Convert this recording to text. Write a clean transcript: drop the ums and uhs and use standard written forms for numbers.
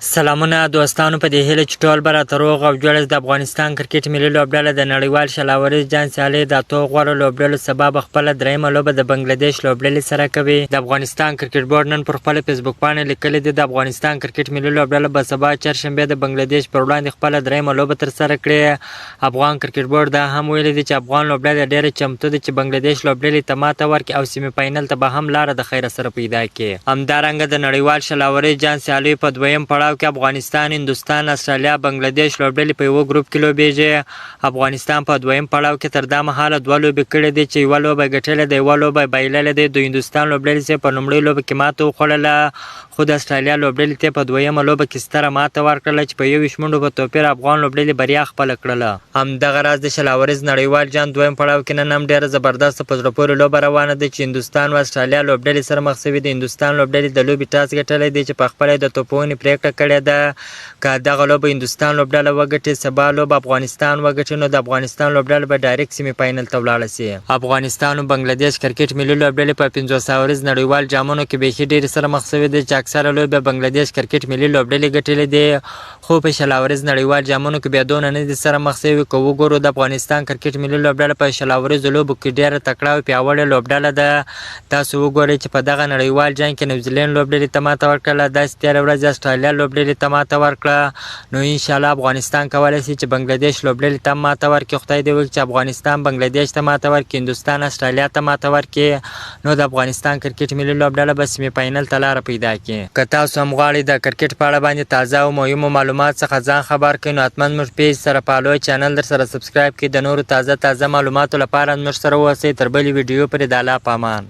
سلامونه دوستانو، په دې هیله چې ټول به راته روغ او جوړ د افغانستان کرکټ ملي لوبډله د نړیوال شلاورز جام سیالۍ د اتو غوره لوبډلو سبب خپله درېیمه لوبه د بنګلادیش لوبډلې سره کوي. د افغانستان کرکټ بورډ نن پر خپله فیسبوک پاڼه لیکلي دي د افغانستان کرکټ ملي لوبډله به سبا چهارشنبې د بنګلادیش پر وړاندې خپله درېیمه لوبه ترسره کړي. افغان کرکټ بورډ دا هم ویلي دي چې افغان لوبډله ډېره چمتو ده چې بنګلادیش لوبډلې ته ماته ورکړي او سیمي فاینل ته به هم لاره د خیره سره پیدا کړي. همدارنګه د نړیوال شلاورز جام سیالیو په دویم پړاو کې افغانستان، هندوستان، استرالیا، بنګلادیش لوبډلې په یوه ګروپ کې لوبېږي. افغانستان په دویم پړاو کې تر دا مهاله دوه لوبې کړې دي چې یوه لوبه ګټلې ده، یوه لوبه بایللې ده. د هندوستان لوبډلې په لومړۍ لوبه کې ماته وخوړله، خو د استرالیا لوبډلې ته په دویمه لوبه کې ستره ماته ورکړله چې په 21 منډو په توپیر افغان لوبډلې بریا خپله کړله. همدغه راز د شلاورز نړیوال جام دویم پړاو کې نن هم ډېره زبردسته په زړه پورې لوبه روانه ده چې هندوستان او استرالیا لوبډلې سره مخ شوي. د هندوستان لوبډلې د لوبې ټاس ګټلی دی چې په خپله د توپونې پرېکړه کړې ده. که دغه لوبه هندوستان لوبډله وګټي، سبا لوبه افغانستان وګټي، نو د افغانستان لوبډله به ډایرکټ سیمي فاینل ته ولاړه سي. افغانستان او بنګلادیش کرکټ ملي لوبډلې په 50 ساورز نړیوال جامونو کې بیخي ډېرې سره مخ شوي دي چې اکثره لوبې بنګلادیش کرکټ ملي لوبډلې ګټلې دي، خو په شلاورز نړیوال جامونو کې بیا دونه نه دي سره مخ شوي. که وګورو د افغانستان کرکټ ملي لوبډله په شلاورزو لوبو کې ډېره تکړه او پیاوړې لوبډله ده. تاسو وګورئ چې په دغه نړیوال جام کې نیوزیلینډ لوبډلې ته ماته ورکړله، داسې تېره ورځ استرالیا لوبډلې ته ماته ورکړه. نو انشاءالله افغانستان کولی شي چې بنګلادیش لوبډلې ته ماته ورکړي. خدای دې وکړي چې افغانستان بنګلادیش ته ماته ورکړي، هندوستان استرالیا ته ماته ورکړي، نو د افغانستان کرکټ ملي لوبډله به سیمي فاینل ته لاره پیدا کړي. که تاسو هم غواړئ د کرکټ په اړه باندې تازه او مهمو معلومات څخه ځان خبر کړئ، نو حتما زموږ پیج سره فالو، چینل در سره سبسکرایب کړئ. د نورو تازه معلوماتو لپاره زموږ سره اوسئ. تر بلې ویډیو پورې د الله په امان.